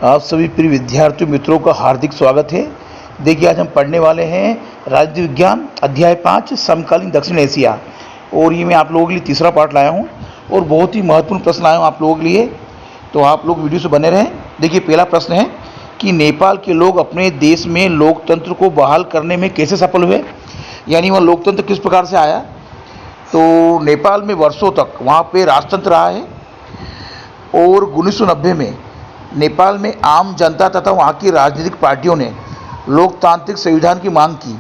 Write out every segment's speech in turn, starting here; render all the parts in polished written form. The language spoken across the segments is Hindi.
आप सभी प्रिय विद्यार्थियों मित्रों का हार्दिक स्वागत है। देखिए आज हम पढ़ने वाले हैं राजनीति विज्ञान अध्याय 5 समकालीन दक्षिण एशिया। और ये मैं आप लोगों के लिए तीसरा पार्ट लाया हूँ और बहुत ही महत्वपूर्ण प्रश्न लाया हूँ आप लोगों के लिए, तो आप लोग वीडियो से बने रहें। देखिए पहला प्रश्न है कि नेपाल के लोग अपने देश में लोकतंत्र को बहाल करने में कैसे सफल हुए, यानी वह लोकतंत्र किस प्रकार से आया। तो नेपाल में वर्षों तक वहाँ पे राजतंत्र रहा है और 1990 में नेपाल में आम जनता तथा वहाँ की राजनीतिक पार्टियों ने लोकतांत्रिक संविधान की मांग की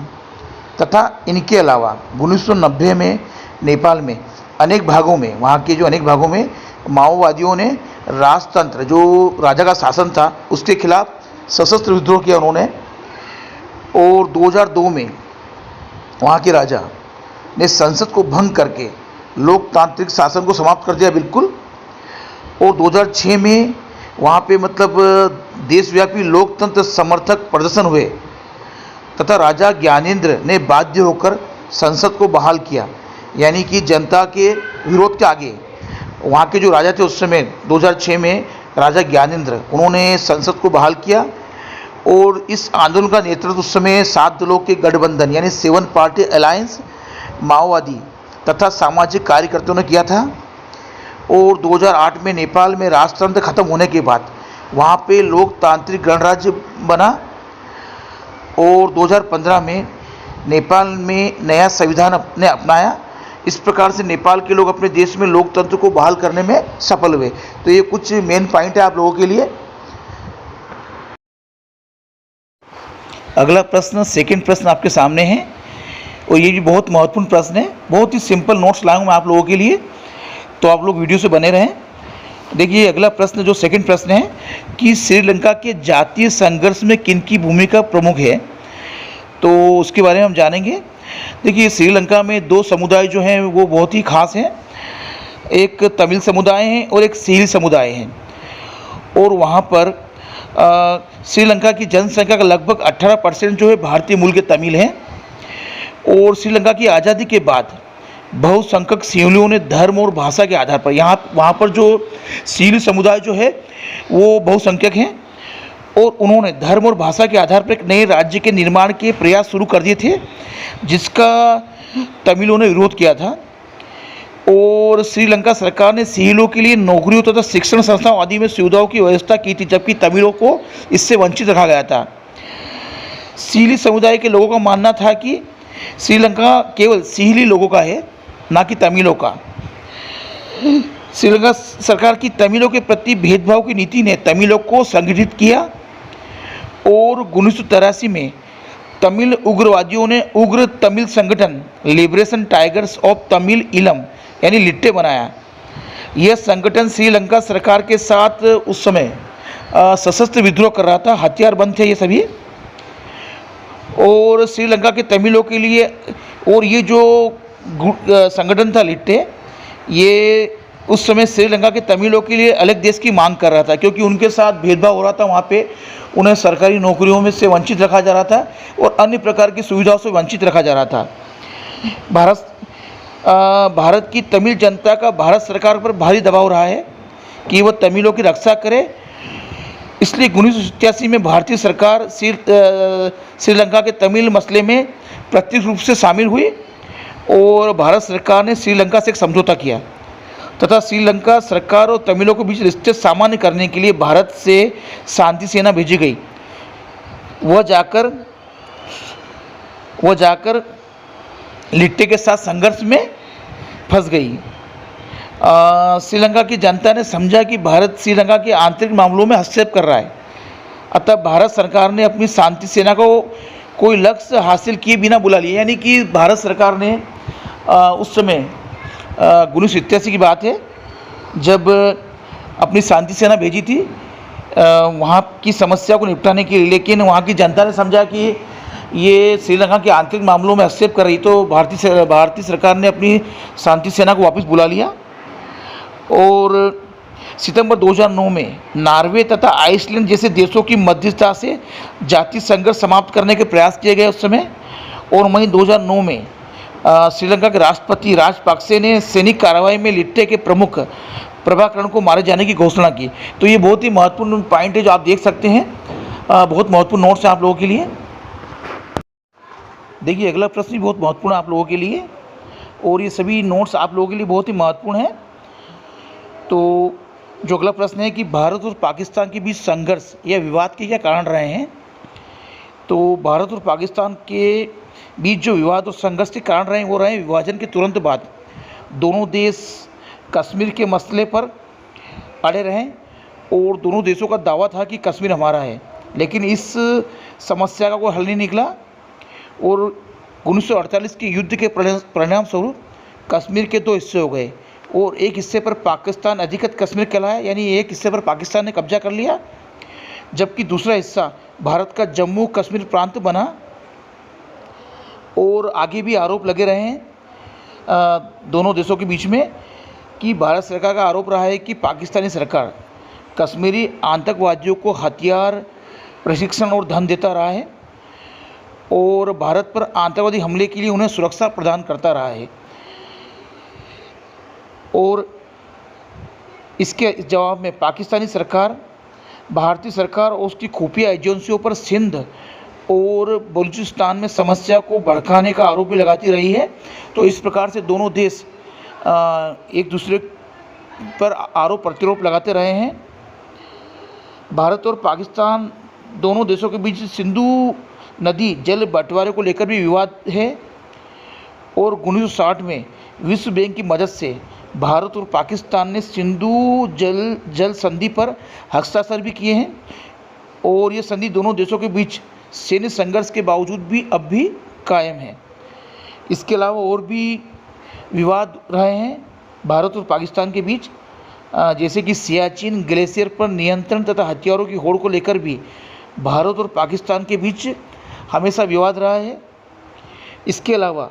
तथा इनके अलावा 1990 में नेपाल में अनेक भागों में, वहाँ के जो अनेक भागों में माओवादियों ने राजतंत्र, जो राजा का शासन था, उसके खिलाफ सशस्त्र विद्रोह किया उन्होंने। और 2002 में वहाँ के राजा ने संसद को भंग करके लोकतांत्रिक शासन को समाप्त कर दिया बिल्कुल। और 2006 में वहाँ पे मतलब देशव्यापी लोकतंत्र समर्थक प्रदर्शन हुए तथा राजा ज्ञानेंद्र ने बाध्य होकर संसद को बहाल किया, यानी कि जनता के विरोध के आगे वहाँ के जो राजा थे उस समय 2006 में राजा ज्ञानेंद्र, उन्होंने संसद को बहाल किया। और इस आंदोलन का नेतृत्व उस समय 7 दलों के गठबंधन यानी 7 पार्टी अलायंस, माओवादी तथा सामाजिक कार्यकर्ताओं ने किया था। और 2008 में नेपाल में राजतंत्र खत्म होने के बाद वहाँ पे लोकतांत्रिक गणराज्य बना। और 2015 में नेपाल में नया संविधान ने अपनाया। इस प्रकार से नेपाल के लोग अपने देश में लोकतंत्र को बहाल करने में सफल हुए। तो ये कुछ मेन पॉइंट है आप लोगों के लिए। अगला प्रश्न, सेकंड प्रश्न आपके सामने है और ये भी बहुत महत्वपूर्ण प्रश्न है। बहुत ही सिंपल नोट्स लाया हूँ मैं आप लोगों के लिए, तो आप लोग वीडियो से बने रहें। देखिए अगला प्रश्न जो सेकंड प्रश्न है कि श्रीलंका के जातीय संघर्ष में किन की भूमिका प्रमुख है, तो उसके बारे में हम जानेंगे। देखिए श्रीलंका में 2 समुदाय जो हैं वो बहुत ही खास हैं। एक तमिल समुदाय है और एक सील समुदाय है। और वहाँ पर श्रीलंका की जनसंख्या का लगभग 18% जो है भारतीय मूल के तमिल हैं। और श्रीलंका की आज़ादी के बाद बहुसंख्यक सीलियों ने धर्म और भाषा के आधार पर वहाँ पर जो सील समुदाय जो है वो बहुसंख्यक हैं और उन्होंने धर्म और भाषा के आधार पर एक नए राज्य के निर्माण के प्रयास शुरू कर दिए थे, जिसका तमिलों ने विरोध किया था। और श्रीलंका सरकार ने सीलों के लिए नौकरियों तथा शिक्षण संस्थाओं आदि में सुविधाओं की व्यवस्था की थी, जबकि तमिलों को इससे वंचित रखा गया था। सीली समुदाय के लोगों का मानना था कि श्रीलंका केवल सीली लोगों का है, ना कि तमिलों का। श्रीलंका सरकार की तमिलों के प्रति भेदभाव की नीति ने तमिलों को संगठित किया। और 1983 में तमिल उग्रवादियों ने उग्र तमिल संगठन लिबरेशन टाइगर्स ऑफ तमिल इलम यानी लिट्टे बनाया। यह संगठन श्रीलंका सरकार के साथ उस समय सशस्त्र विद्रोह कर रहा था, हथियार बंद थे ये सभी। और श्रीलंका के तमिलों के लिए, और ये जो संगठन था लिट्टे, ये उस समय श्रीलंका के तमिलों के लिए अलग देश की मांग कर रहा था, क्योंकि उनके साथ भेदभाव हो रहा था। वहाँ पे उन्हें सरकारी नौकरियों में से वंचित रखा जा रहा था और अन्य प्रकार की सुविधाओं से वंचित रखा जा रहा था। भारत की तमिल जनता का भारत सरकार पर भारी दबाव रहा है कि वह तमिलों की रक्षा करे। इसलिए 1987 में भारतीय सरकार श्रीलंका के तमिल मसले में प्रत्यक्ष रूप से शामिल हुई और भारत सरकार ने श्रीलंका से एक समझौता किया तथा श्रीलंका सरकार और तमिलों के बीच रिश्ते सामान्य करने के लिए भारत से शांति सेना भेजी गई। वह जाकर लिट्टे के साथ संघर्ष में फंस गई। श्रीलंका की जनता ने समझा कि भारत श्रीलंका के आंतरिक मामलों में हस्तक्षेप कर रहा है, अतः भारत सरकार ने अपनी शांति सेना को कोई लक्ष्य हासिल किए बिना बुला लिया। यानी कि भारत सरकार ने उस समय 1987 की बात है, जब अपनी शांति सेना भेजी थी वहाँ की समस्या को निपटाने के लिए, लेकिन वहाँ की जनता ने समझा कि ये श्रीलंका के आंतरिक मामलों में हस्तक्षेप कर रही, तो भारतीय सरकार ने अपनी शांति सेना को वापस बुला लिया। और सितंबर 2009 में नॉर्वे तथा आइसलैंड जैसे देशों की मध्यस्थता से जातीय संघर्ष समाप्त करने के प्रयास किए गए उस समय। और मई 2009 में श्रीलंका के राष्ट्रपति राजपक्षे ने सैनिक कार्रवाई में लिट्टे के प्रमुख प्रभाकरण को मारे जाने की घोषणा की। तो ये बहुत ही महत्वपूर्ण पॉइंट है जो आप देख सकते हैं। बहुत महत्वपूर्ण नोट्स हैं आप लोगों के लिए। देखिए अगला प्रश्न भी बहुत महत्वपूर्ण है आप लोगों के लिए, और ये सभी नोट्स आप लोगों के लिए बहुत ही महत्वपूर्ण हैं। तो जो अगला प्रश्न है कि भारत और पाकिस्तान के बीच संघर्ष या विवाद के क्या कारण रहे हैं। तो भारत और पाकिस्तान के बीच जो विवाद और संघर्ष के कारण रहे हैं वो रहे विभाजन के तुरंत बाद दोनों देश कश्मीर के मसले पर अड़े रहें, और दोनों देशों का दावा था कि कश्मीर हमारा है, लेकिन इस समस्या का कोई हल नहीं निकला, और 1948 के युद्ध के परिणाम स्वरूप कश्मीर के दो हिस्से हो गए, और एक हिस्से पर पाकिस्तान अधिकृत कश्मीर कहलाया, यानी एक हिस्से पर पाकिस्तान ने कब्जा कर लिया, जबकि दूसरा हिस्सा भारत का जम्मू कश्मीर प्रांत बना। और आगे भी आरोप लगे रहे हैं दोनों देशों के बीच में कि भारत सरकार का आरोप रहा है कि पाकिस्तानी सरकार कश्मीरी आतंकवादियों को हथियार, प्रशिक्षण और धन देता रहा है, और भारत पर आतंकवादी हमले के लिए उन्हें सुरक्षा प्रदान करता रहा है। और इसके जवाब में पाकिस्तानी सरकार भारतीय सरकार और उसकी खुफिया एजेंसियों पर सिंध और बलूचिस्तान में समस्या को भड़काने का आरोप भी लगाती रही है। तो इस प्रकार से दोनों देश एक दूसरे पर आरोप प्रत्यारोप लगाते रहे हैं। भारत और पाकिस्तान दोनों देशों के बीच सिंधु नदी जल बंटवारे को लेकर भी विवाद है, और 1960 में विश्व बैंक की मदद से भारत और पाकिस्तान ने सिंधु जल संधि पर हस्ताक्षर भी किए हैं, और ये संधि दोनों देशों के बीच सैन्य संघर्ष के बावजूद भी अब भी कायम है। इसके अलावा और भी विवाद रहे हैं भारत और पाकिस्तान के बीच, जैसे कि सियाचिन ग्लेशियर पर नियंत्रण तथा हथियारों की होड़ को लेकर भी भारत और पाकिस्तान के बीच हमेशा विवाद रहा है। इसके अलावा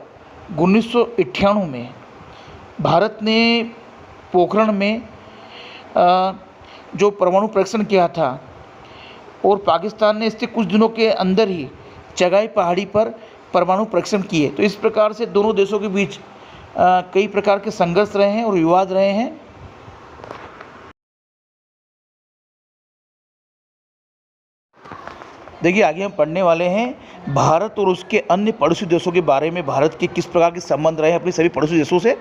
1998 में भारत ने पोखरण में जो परमाणु परीक्षण किया था, और पाकिस्तान ने इससे कुछ दिनों के अंदर ही चगाई पहाड़ी पर परमाणु परीक्षण किए। तो इस प्रकार से दोनों देशों के बीच कई प्रकार के संघर्ष रहे हैं और विवाद रहे हैं। देखिए आगे हम पढ़ने वाले हैं भारत और उसके अन्य पड़ोसी देशों के बारे में, भारत के किस प्रकार के संबंध रहे हैं अपने सभी पड़ोसी देशों से।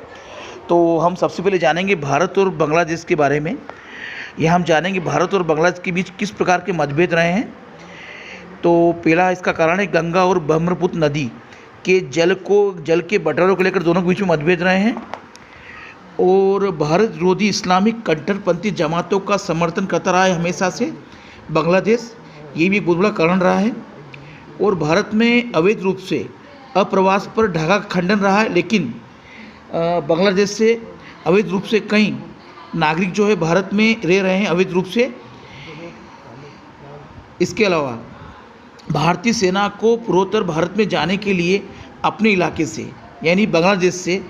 तो हम सबसे पहले जानेंगे भारत और बांग्लादेश के बारे में। यह हम जानेंगे भारत और बांग्लादेश के बीच किस प्रकार के मतभेद रहे हैं। तो पहला इसका कारण है गंगा और ब्रह्मपुत्र नदी के जल के बंटवारे को लेकर दोनों के बीच में मतभेद रहे हैं, और भारत विरोधी इस्लामिक कट्टरपंथी जमातों का समर्थन करता रहा है हमेशा से बांग्लादेश, ये भी एक बहुत बड़ा कारण रहा है। और भारत में अवैध रूप से अप्रवास पर ढाका खंडन रहा है, लेकिन बांग्लादेश से अवैध रूप से कई नागरिक जो है भारत में रह रहे हैं अवैध रूप से। इसके अलावा भारतीय सेना को पूर्वोत्तर भारत में जाने के लिए अपने इलाके से यानी बांग्लादेश से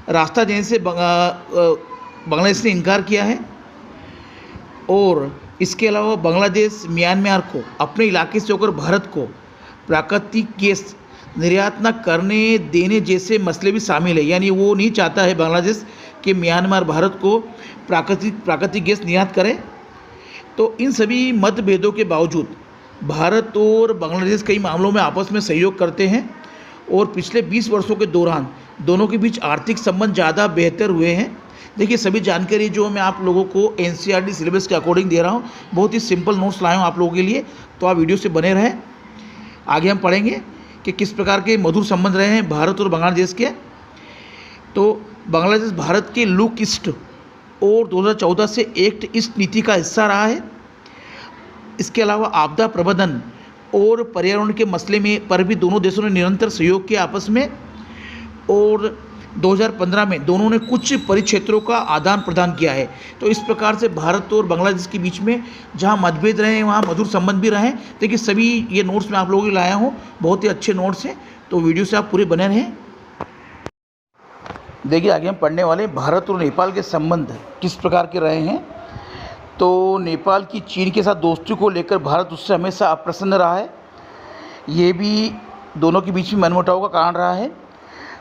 रास्ता देने से बांग्लादेश ने इनकार किया है। और इसके अलावा बांग्लादेश म्यांमार को अपने इलाके से होकर भारत को प्राकृतिक गैस निर्यात न करने देने जैसे मसले भी शामिल है, यानी वो नहीं चाहता है बांग्लादेश कि म्यांमार भारत को प्राकृतिक गैस निर्यात करे। तो इन सभी मतभेदों के बावजूद भारत और बांग्लादेश कई मामलों में आपस में सहयोग करते हैं, और पिछले 20 वर्षों के दौरान दोनों के बीच आर्थिक संबंध ज़्यादा बेहतर हुए हैं। देखिए सभी जानकारी जो मैं आप लोगों को NCERT सिलेबस के अकॉर्डिंग दे रहा हूँ, बहुत ही सिंपल नोट्स लाया हूँ आप लोगों के लिए, तो आप वीडियो से बने रहें। आगे हम पढ़ेंगे कि किस प्रकार के मधुर संबंध रहे हैं भारत और बांग्लादेश के। तो बांग्लादेश भारत के लुक ईस्ट और 2014 से एक्ट ईस्ट नीति का हिस्सा रहा है। इसके अलावा आपदा प्रबंधन और पर्यावरण के मसले में पर भी दोनों देशों ने निरंतर सहयोग किया आपस में, और 2015 में दोनों ने कुछ परिक्षेत्रों का आदान प्रदान किया है। तो इस प्रकार से भारत और बांग्लादेश के बीच में जहां मतभेद रहे हैं वहां मधुर संबंध भी रहे। देखिए सभी ये नोट्स मैं आप लोगों के लिए लाया हूं, बहुत ही अच्छे नोट्स हैं, तो वीडियो से आप पूरे बने रहें। देखिए आगे हम पढ़ने वाले भारत और नेपाल के संबंध किस प्रकार के रहे हैं। तो नेपाल की चीन के साथ दोस्ती को लेकर भारत उससे हमेशा अप्रसन्न रहा है, ये भी दोनों के बीच में मनमुटाव का कारण रहा है।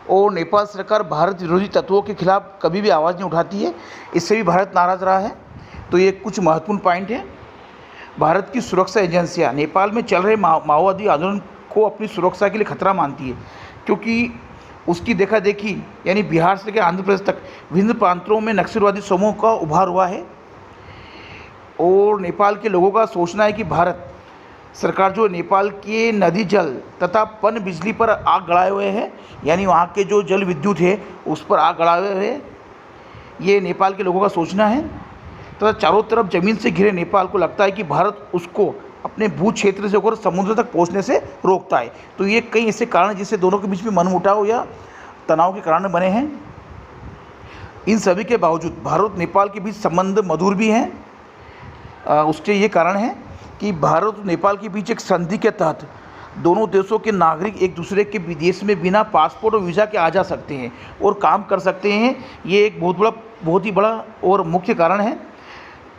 और नेपाल सरकार भारत विरोधी तत्वों के खिलाफ कभी भी आवाज़ नहीं उठाती है, इससे भी भारत नाराज़ रहा है। तो ये कुछ महत्वपूर्ण पॉइंट हैं। भारत की सुरक्षा एजेंसियां नेपाल में चल रहे माओवादी आंदोलन को अपनी सुरक्षा के लिए खतरा मानती है, क्योंकि उसकी देखा देखी यानी बिहार से लेकर आंध्र प्रदेश तक विभिन्न प्रांतों में नक्सलवादी समूह का उभार हुआ है। और नेपाल के लोगों का सोचना है कि भारत सरकार जो नेपाल के नदी जल तथा पन बिजली पर आग गड़ाए हुए है, यानी वहाँ के जो जल विद्युत है उस पर आग गड़ाए हुए है, ये नेपाल के लोगों का सोचना है। तथा चारों तरफ ज़मीन से घिरे नेपाल को लगता है कि भारत उसको अपने भू क्षेत्र से होकर समुद्र तक पहुंचने से रोकता है। तो ये कई ऐसे कारण हैं जिससे दोनों के बीच में मनमुटाव या तनाव के कारण बने हैं। इन सभी के बावजूद भारत नेपाल के बीच संबंध मधुर भी हैं। उसके ये कारण है कि भारत और नेपाल के बीच एक संधि के तहत दोनों देशों के नागरिक एक दूसरे के विदेश में बिना पासपोर्ट और वीज़ा के आ जा सकते हैं और काम कर सकते हैं। ये एक बहुत ही बड़ा और मुख्य कारण है।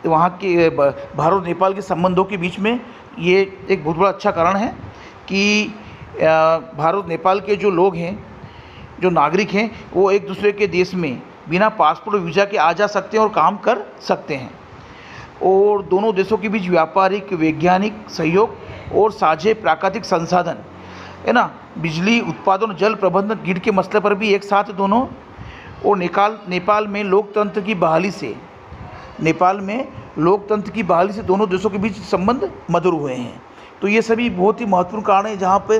वहाँ के भारत और नेपाल के संबंधों के बीच में ये एक बहुत बड़ा अच्छा कारण है कि भारत और नेपाल के जो लोग हैं, जो नागरिक हैं, वो एक दूसरे के देश में बिना पासपोर्ट और वीज़ा के आ जा सकते हैं और काम कर सकते हैं। और दोनों देशों के बीच व्यापारिक, वैज्ञानिक सहयोग और साझे प्राकृतिक संसाधन है ना, बिजली उत्पादन, जल प्रबंधन, ग्रिड के मसले पर भी एक साथ दोनों। और नेपाल में लोकतंत्र की बहाली से दोनों देशों के बीच संबंध मधुर हुए हैं। तो ये सभी बहुत ही महत्वपूर्ण कारण हैं। जहाँ पे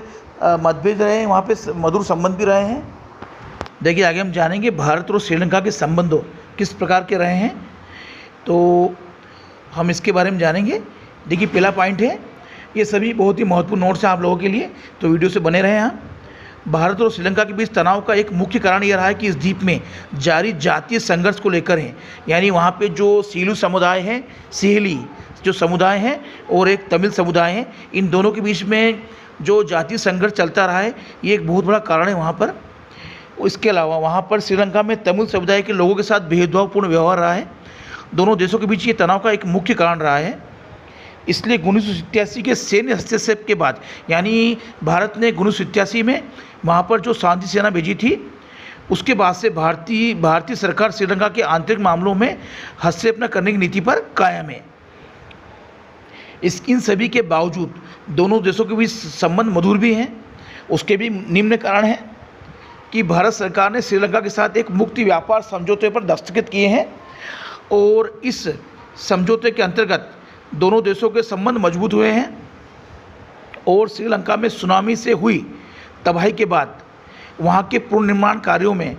मतभेद रहे हैं वहाँ पे मधुर संबंध भी रहे हैं। देखिए आगे हम जानेंगे भारत और श्रीलंका के संबंधों किस प्रकार के रहे हैं, तो हम इसके बारे में जानेंगे। देखिए पहला पॉइंट है, ये सभी बहुत ही महत्वपूर्ण नोट्स हैं आप लोगों के लिए, तो वीडियो से बने रहें। यहाँ भारत और श्रीलंका के बीच तनाव का एक मुख्य कारण यह रहा है कि इस द्वीप में जारी जातीय संघर्ष को लेकर है। यानी वहाँ पे जो सीलू समुदाय है, सिहली जो समुदाय है और एक तमिल समुदाय है, इन दोनों के बीच में जो जातीय संघर्ष चलता रहा है, ये एक बहुत बड़ा कारण है वहाँ पर। इसके अलावा वहाँ पर श्रीलंका में तमिल समुदाय के लोगों के साथ भेदभावपूर्ण व्यवहार रहा है। दोनों देशों के बीच ये तनाव का एक मुख्य कारण रहा है। इसलिए 1987 के सैन्य हस्तक्षेप के बाद, यानी भारत ने 1987 में वहाँ पर जो शांति सेना भेजी थी, उसके बाद से भारतीय सरकार श्रीलंका के आंतरिक मामलों में हस्तक्षेप न करने की नीति पर कायम है। इन सभी के बावजूद दोनों देशों के बीच संबंध मधुर भी हैं। उसके भी निम्न कारण हैं कि भारत सरकार ने श्रीलंका के साथ एक मुक्त व्यापार समझौते पर दस्तखत किए हैं और इस समझौते के अंतर्गत दोनों देशों के संबंध मजबूत हुए हैं। और श्रीलंका में सुनामी से हुई तबाही के बाद वहाँ के पुनर्निर्माण कार्यों में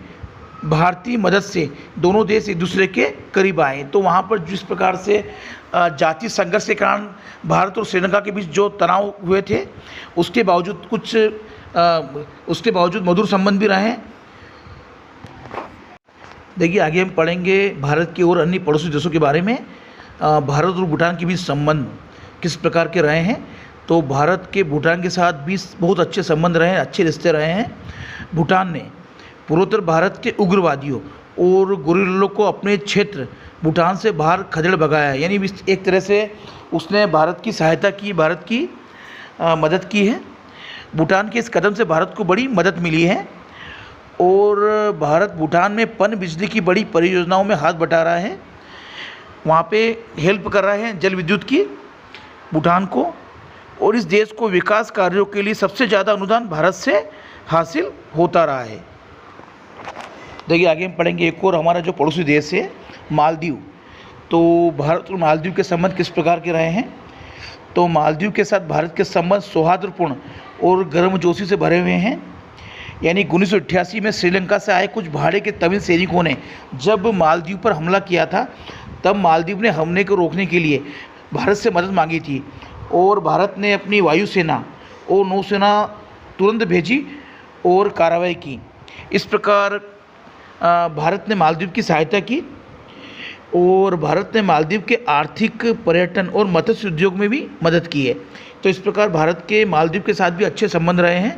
भारतीय मदद से दोनों देश एक दूसरे के करीब आए। तो वहाँ पर जिस प्रकार से जातीय संघर्ष के कारण भारत और श्रीलंका के बीच जो तनाव हुए थे, उसके बावजूद मधुर संबंध भी रहे। देखिए आगे हम पढ़ेंगे भारत की और अन्य पड़ोसी देशों के बारे में। भारत और भूटान के बीच संबंध किस प्रकार के रहे हैं, तो भारत के भूटान के साथ भी बहुत अच्छे संबंध रहे हैं, अच्छे रिश्ते रहे हैं। भूटान ने पूर्वोत्तर भारत के उग्रवादियों और गुरिल्लों को अपने क्षेत्र भूटान से बाहर खदेड़ भगाया, यानी एक तरह से उसने भारत की सहायता की, भारत की मदद की है। भूटान के इस कदम से भारत को बड़ी मदद मिली है और भारत भूटान में पन बिजली की बड़ी परियोजनाओं में हाथ बटा रहा है। वहाँ पे हेल्प कर रहे हैं जल विद्युत की भूटान को, और इस देश को विकास कार्यों के लिए सबसे ज़्यादा अनुदान भारत से हासिल होता रहा है। देखिए आगे हम पढ़ेंगे एक और हमारा जो पड़ोसी देश है मालदीव। तो भारत और मालदीव के संबंध किस प्रकार के रहे हैं, तो मालदीव के साथ भारत के संबंध सौहार्दपूर्ण और गर्मजोशी से भरे हुए हैं। यानी 1988 में श्रीलंका से आए कुछ भाड़े के तमिल सैनिकों ने जब मालदीव पर हमला किया था, तब मालदीव ने हमले को रोकने के लिए भारत से मदद मांगी थी और भारत ने अपनी वायुसेना और नौसेना तुरंत भेजी और कार्रवाई की। इस प्रकार भारत ने मालदीव की सहायता की और भारत ने मालदीव के आर्थिक, पर्यटन और मत्स्य उद्योग में भी मदद की है। तो इस प्रकार भारत के मालदीव के साथ भी अच्छे संबंध रहे हैं।